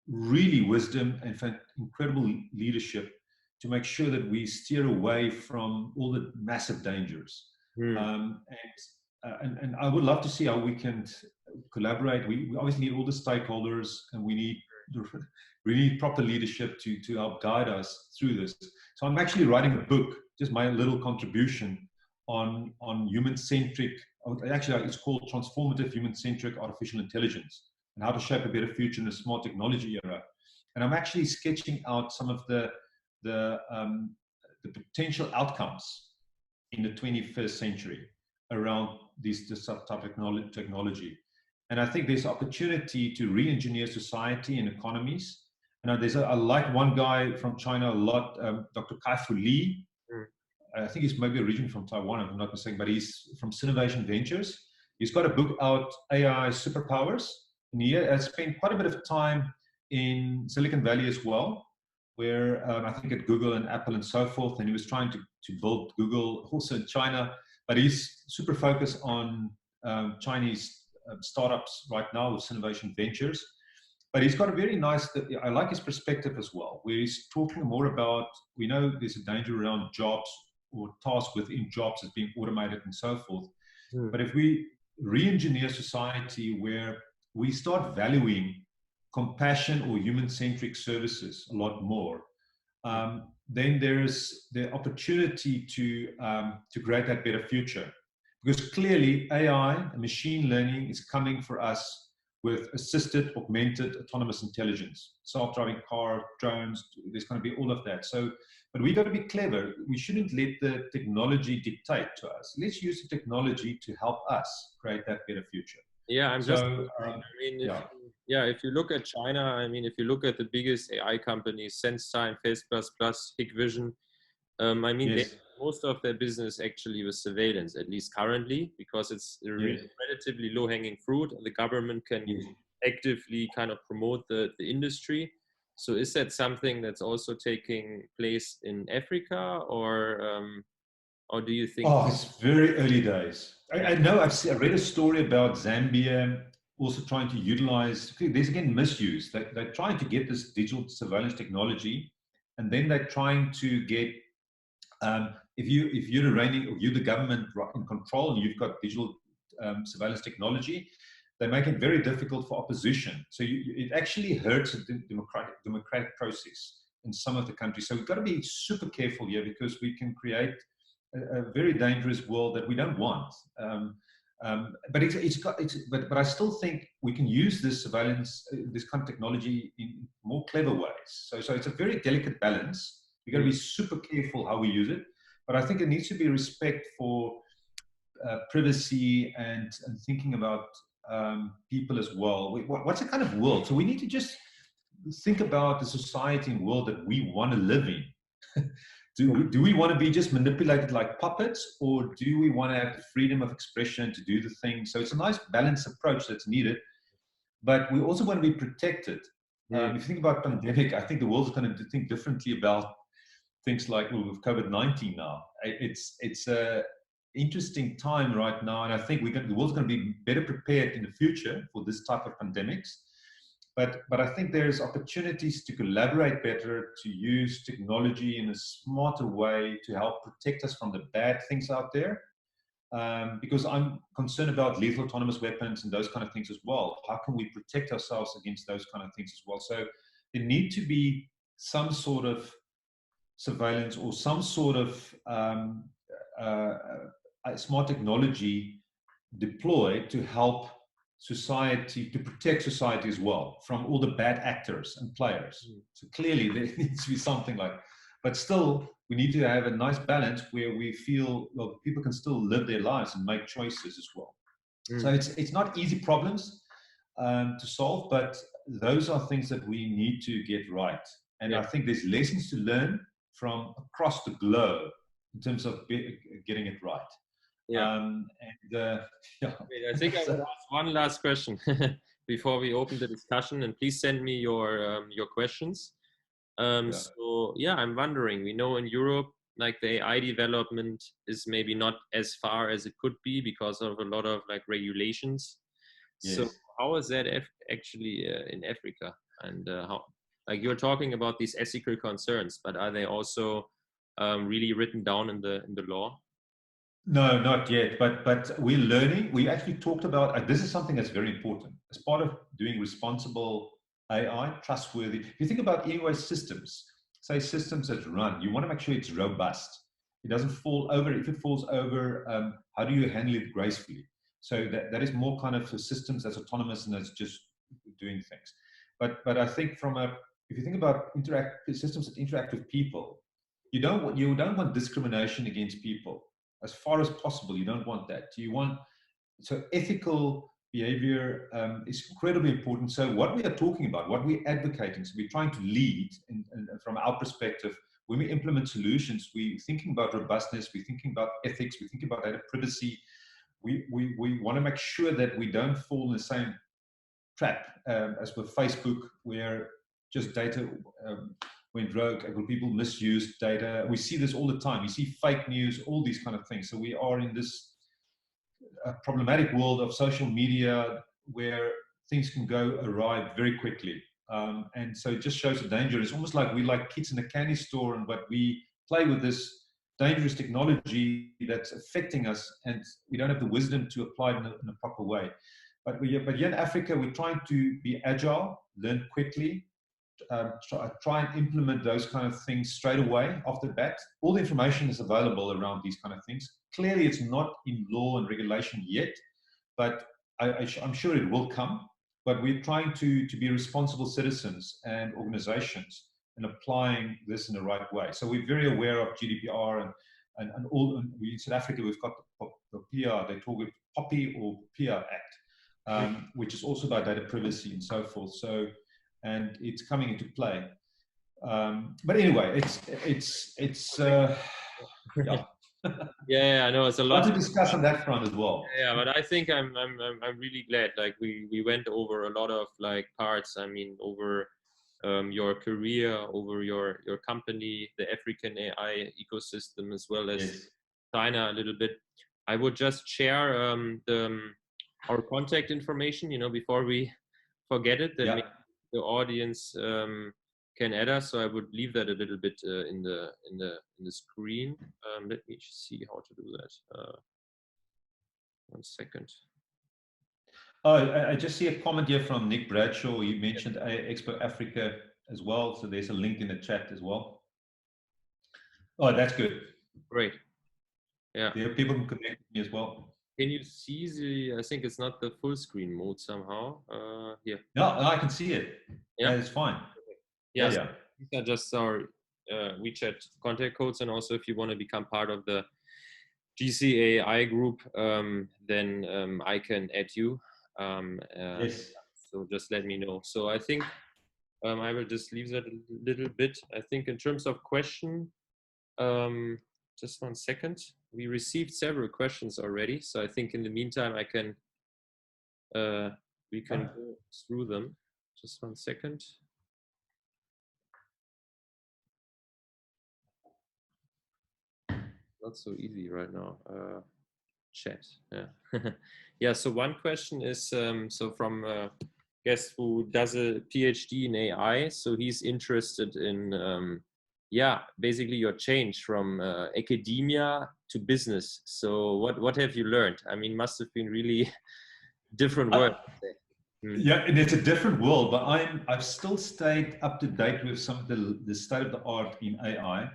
really wisdom and incredible leadership to make sure that we steer away from all the massive dangers. And I would love to see how we can collaborate. We obviously need all the stakeholders, and we need proper leadership to help guide us through this. So I'm actually writing a book, just my little contribution on human-centric, actually it's called Transformative Human-Centric Artificial Intelligence, and how to shape a better future in a smart technology era. And I'm actually sketching out some of the potential outcomes in the 21st century around this type of technology. And I think there's opportunity to re-engineer society and economies. And I like one guy from China a lot, Dr. Kai-Fu Lee. I think he's maybe originally from Taiwan, if I'm not mistaken, but he's from Sino-African Ventures. He's got a book out, AI Superpowers. And he has spent quite a bit of time in Silicon Valley as well, where I think at Google and Apple and so forth, and he was trying to build Google also in China, but he's super focused on Chinese startups right now with Sino-African Ventures. But he's got a very nice, I like his perspective as well, where he's talking more about, we know there's a danger around jobs or tasks within jobs as being automated and so forth. But if we re-engineer society where we start valuing compassion or human-centric services a lot more, then there's the opportunity to create that better future. Because clearly AI and machine learning is coming for us with assisted, augmented, autonomous intelligence, self-driving car, drones, there's going to be all of that. So, but we got to be clever. We shouldn't let the technology dictate to us. Let's use the technology to help us create that better future. Yeah, if you look at China, I mean, if you look at the biggest AI companies, SenseTime, Face++, Hikvision, I mean, yes, most of their business actually with surveillance, at least currently, because it's a relatively low-hanging fruit. The government can actively kind of promote the industry. So is that something that's also taking place in Africa, or do you think? Oh, it's very early days. I know I read a story about Zambia also trying to utilize, there's again misuse. They're trying to get this digital surveillance technology, and then they're trying to get, if you're the government in control and you've got digital surveillance technology, they make it very difficult for opposition. So it actually hurts the democratic process in some of the countries. So we've got to be super careful here, because we can create a very dangerous world that we don't want. But I still think we can use this surveillance, this kind of technology in more clever ways. So it's a very delicate balance. We've got to be super careful how we use it. But I think there needs to be respect for privacy and thinking about people as well. What's the kind of world? So we need to just think about the society and world that we want to live in. Do we want to be just manipulated like puppets, or do we want to have the freedom of expression to do the thing? So it's a nice balanced approach that's needed, but we also want to be protected. If you think about pandemic, I think the world's going to think differently about things like with COVID-19 now. It's a interesting time right now, and I think the world's going to be better prepared in the future for this type of pandemics. But I think there's opportunities to collaborate better, to use technology in a smarter way to help protect us from the bad things out there. Because I'm concerned about lethal autonomous weapons and those kind of things as well. How can we protect ourselves against those kind of things as well? So there need to be some sort of surveillance or some sort of smart technology deployed to help society, to protect society as well from all the bad actors and players. So clearly there needs to be something like, but still we need to have a nice balance where we feel, well, people can still live their lives and make choices as well. So it's not easy problems to solve, but those are things that we need to get right. And I think there's lessons to learn from across the globe in terms of getting it right. I think I will ask one last question before we open the discussion, and please send me your questions. So I'm wondering, we know in Europe, like the AI development is maybe not as far as it could be because of a lot of like regulations. So how is that actually in Africa? And how, like you're talking about these ethical concerns, but are they also really written down in the law? No, not yet, but we're learning. We actually talked about, this is something that's very important. As part of doing responsible AI, trustworthy, if you think about anyway systems, say systems that run, you want to make sure it's robust. It doesn't fall over. If it falls over, how do you handle it gracefully? So that is more kind of for systems that's autonomous and that's just doing things. But I think if you think about systems that interact with people, you don't want discrimination against people. As far as possible, you don't want that. So ethical behavior is incredibly important. So what we are talking about, what we're advocating, so we're trying to lead, and from our perspective, when we implement solutions, we're thinking about robustness, we're thinking about ethics, we're thinking about data privacy. We want to make sure that we don't fall in the same trap as with Facebook, where just data went rogue, where people misuse data. We see this all the time. You see fake news, all these kind of things. So we are in this problematic world of social media where things can go awry very quickly. And so it just shows the danger. It's almost like we like kids in a candy store, but we play with this dangerous technology that's affecting us, and we don't have the wisdom to apply it in a proper way. But here in Africa, we're trying to be agile, learn quickly, try and implement those kind of things straight away off the bat. All the information is available around these kind of things. Clearly, it's not in law and regulation yet, but I'm sure it will come. But we're trying to be responsible citizens and organizations and applying this in the right way. So we're very aware of GDPR and all. In South Africa, we've got the MIIA, they talk it POPI or MIIA Act, which is also about data privacy and so forth. So, and it's coming into play. But anyway, yeah, I know it's a lot to discuss on that front as well. Yeah, but I think I'm really glad. Like we went over a lot of like parts. I mean, over your career, over your company, the African AI ecosystem, as well as China a little bit. I would just share our contact information, before we forget it, that the audience can add us. So I would leave that a little bit in the screen. Let me see how to do that. 1 second. Oh, I just see a comment here from Nick Bradshaw. He mentioned Expo Africa as well. So there's a link in the chat as well. Oh, that's good. Great. Yeah. There are people who connect with me as well. Can you see the, I think it's not the full screen mode somehow. Here. No, I can see it. Yeah. It's fine. Yes. Yeah. These are just our WeChat contact codes. And also if you want to become part of the GCAAI group, then I can add you. Yes. So just let me know. So I think I will just leave that a little bit. I think in terms of question, just 1 second. We received several questions already. So I think in the meantime, I can, we can go through them. Just 1 second. Not so easy right now. Chat, yeah. Yeah, so one question is, so from a guest who does a PhD in AI, so he's interested in, yeah, basically your change from academia to business. So what have you learned? I mean, must have been really different work. Yeah, and it's a different world, but I've still stayed up to date with some of the state of the art in AI,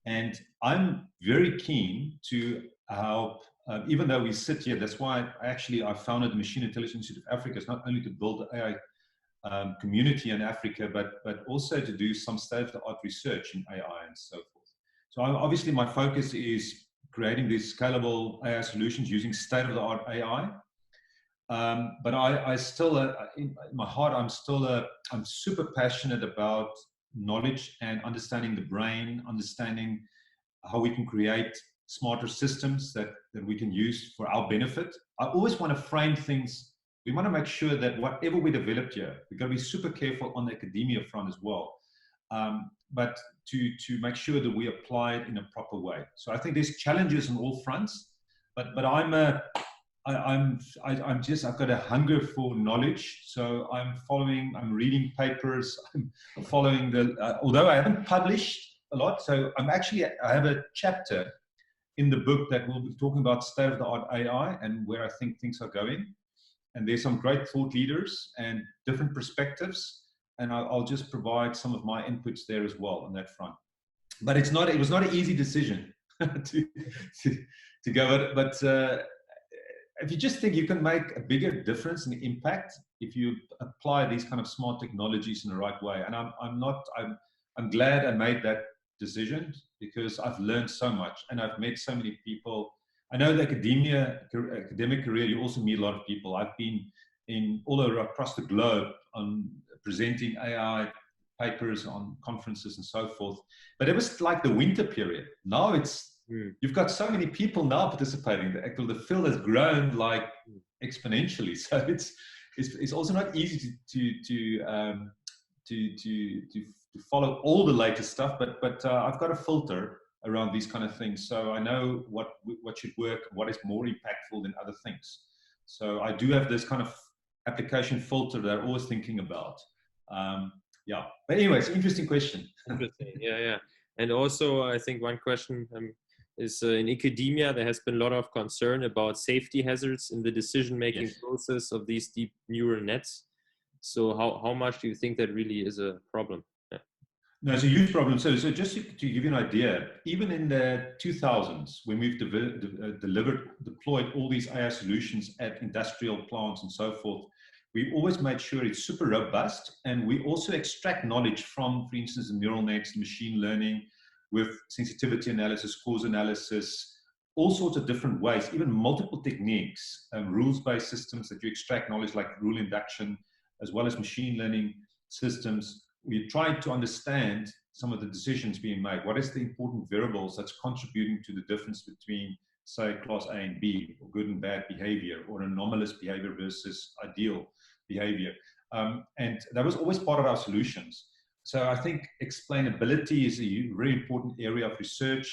and I'm very keen to help. Even though we sit here, that's why I founded the Machine Intelligence Institute of Africa. It's not only to build the AI community in Africa, but also to do some state of the art research in AI and so forth. So obviously, my focus is creating these scalable AI solutions using state of the art AI. But I still, in my heart, I'm super passionate about knowledge and understanding the brain, understanding how we can create smarter systems that we can use for our benefit. I always want to frame things. We want to make sure that whatever we develop here, we've got to be super careful on the academia front as well. But to make sure that we apply it in a proper way. So I think there's challenges on all fronts, but I've got a hunger for knowledge. So I'm reading papers, I'm following although I haven't published a lot. So I have a chapter in the book that will be talking about state of the art AI and where I think things are going. And there's some great thought leaders and different perspectives. And I'll just provide some of my inputs there as well on that front. But it was not an easy decision to go, but if you just think you can make a bigger difference and impact if you apply these kind of smart technologies in the right way. And I'm glad I made that decision because I've learned so much and I've met so many people. I know the academic career, you also meet a lot of people. I've been all across the globe on presenting AI papers on conferences and so forth. But it was like the winter period. Now you've got so many people now participating. The field has grown like exponentially. So it's also not easy to follow all the latest stuff. But I've got a filter around these kind of things, so I know what should work, what is more impactful than other things. So I do have this kind of application filter that I'm always thinking about. Yeah. But anyways, interesting question. Interesting. Yeah. And also, I think one question is in academia, there has been a lot of concern about safety hazards in the decision-making process of these deep neural nets. So how much do you think that really is a problem? Yeah. No, it's a huge problem. So just to give you an idea, even in the 2000s, when we've deployed all these AI solutions at industrial plants and so forth, we always made sure it's super robust. And we also extract knowledge from, for instance, the neural nets, machine learning, with sensitivity analysis, cause analysis, all sorts of different ways, even multiple techniques, rules-based systems that you extract knowledge like rule induction, as well as machine learning systems. We tried to understand some of the decisions being made. What is the important variables that's contributing to the difference between, say, class A and B, or good and bad behavior, or anomalous behavior versus ideal behavior. And that was always part of our solutions. So I think explainability is a very important area of research.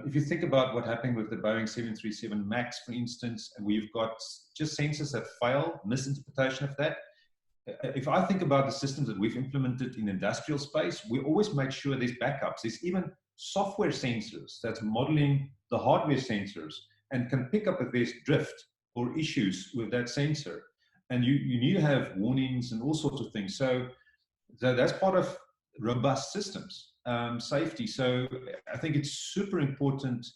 If you think about what happened with the Boeing 737 MAX, for instance, and we've got just sensors that fail, misinterpretation of that. If I think about the systems that we've implemented in industrial space, we always make sure there's backups. There's even software sensors that's modeling the hardware sensors and can pick up if there's drift or issues with that sensor. And you need to have warnings and all sorts of things. So that's part of robust systems, safety. So I think it's super important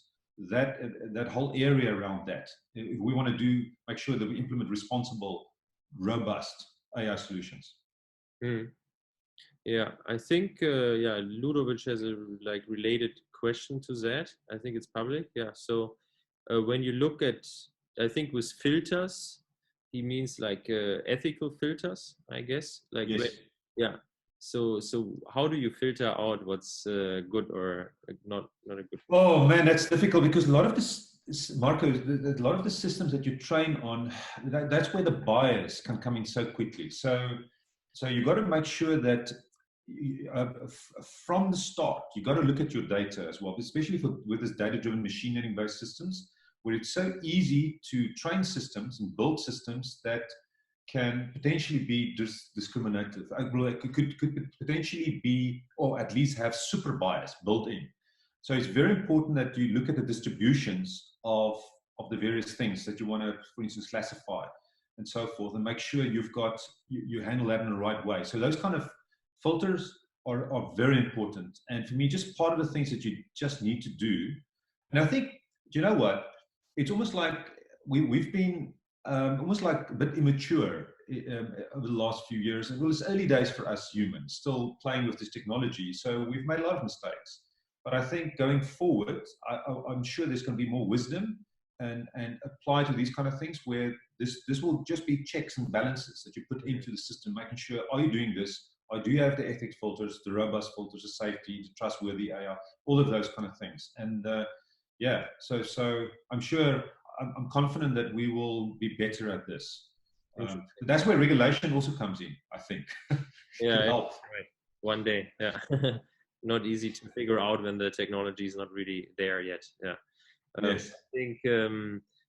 that whole area around that. If we want to make sure that we implement responsible, robust AI solutions. Mm. Yeah, I think yeah, Ludovic has a like related question to that. I think it's public. Yeah, so when you look at, I think with filters, he means like ethical filters, I guess. Like Yes. yeah. So how do you filter out what's good or not a good? Oh man, that's difficult because a lot of this, Marco, a lot of the systems that you train on, that's where the bias can come in so quickly. So you've got to make sure that from the start, you've got to look at your data as well, especially with this data-driven machine learning-based systems, where it's so easy to train systems and build systems that can potentially be discriminative. Could potentially be, or at least have super bias built in. So it's very important that you look at the distributions of the various things that you want to, for instance, classify and so forth, and make sure you handle that in the right way. So those kind of filters are very important. And for me, just part of the things that you just need to do. And I think, you know what? It's almost like we've been almost like a bit immature over the last few years. And it was early days for us humans, still playing with this technology. So we've made a lot of mistakes. But I think going forward, I'm sure there's going to be more wisdom and apply to these kind of things where this will just be checks and balances that you put into the system, making sure, are you doing this? Or do you have the ethics filters, the robust filters, the safety, the trustworthy AI, all of those kind of things. And yeah, so I'm sure, I'm confident that we will be better at this. That's where regulation also comes in, I think. Yeah, help. Right. One day, yeah. Not easy to figure out when the technology is not really there yet. Yeah. Yes. I think,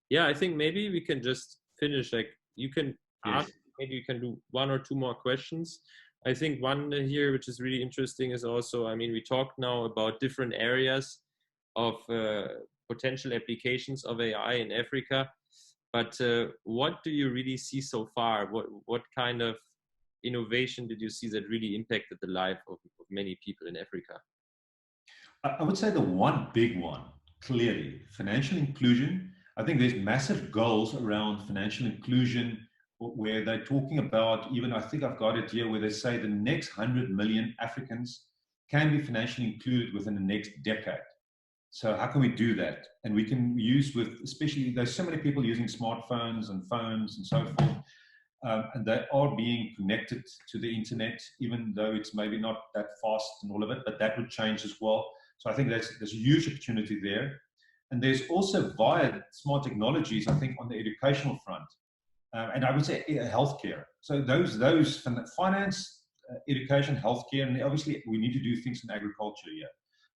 yeah, I think maybe we can just finish. Like you can ask, maybe you can do one or two more questions. I think one here, which is really interesting, is also, I mean, we talked now about different areas of potential applications of AI in Africa, but what do you really see so far? What kind of innovation did you see that really impacted the life of many people in Africa? I would say the one big one, clearly, financial inclusion. I think there's massive goals around financial inclusion where they're talking about, even I think I've got it here, where they say the next 100 million Africans can be financially included within the next decade. So how can we do that? And we can use with, especially, there's so many people using smartphones and phones and so forth, and they are being connected to the internet, even though it's maybe not that fast and all of it, but that would change as well. So I think there's a huge opportunity there. And there's also via smart technologies, I think, on the educational front. And I would say healthcare. So those finance, education, healthcare, and obviously we need to do things in agriculture here.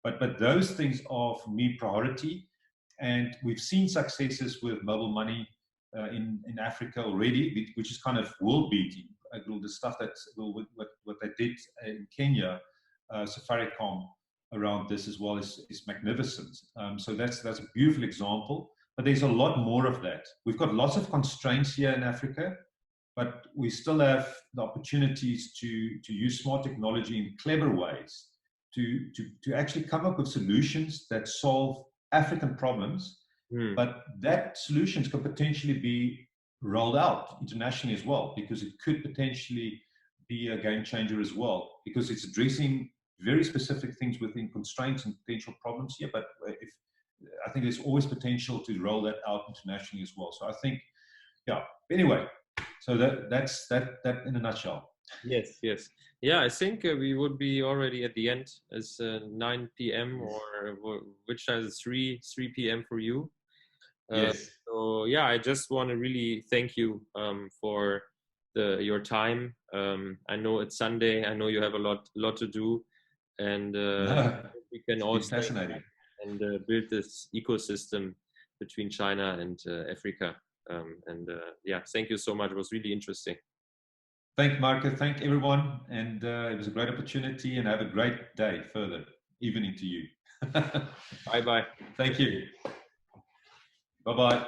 But those things are, for me, priority. And we've seen successes with mobile money in Africa already, which is kind of world beating. The stuff what they did in Kenya, Safaricom around this as well is magnificent. So that's a beautiful example. But there's a lot more of that. We've got lots of constraints here in Africa, but we still have the opportunities to use smart technology in clever ways to actually come up with solutions that solve African problems. But that solutions could potentially be rolled out internationally as well, because it could potentially be a game changer as well, because it's addressing very specific things within constraints and potential problems here. But I think there's always potential to roll that out internationally as well. So I think, yeah. Anyway, so that's that in a nutshell. Yes. Yeah, I think we would be already at the end. It's 9 p.m. or which is 3 p.m. for you. Yes. So yeah, I just want to really thank you for your time. I know it's Sunday. I know you have a lot to do, and we can all stay fascinating and build this ecosystem between China and Africa. Yeah, thank you so much. It was really interesting. Thank Marco. Thank everyone, and it was a great opportunity. And have a great day further, evening to you. Bye bye. Thank you. Bye bye.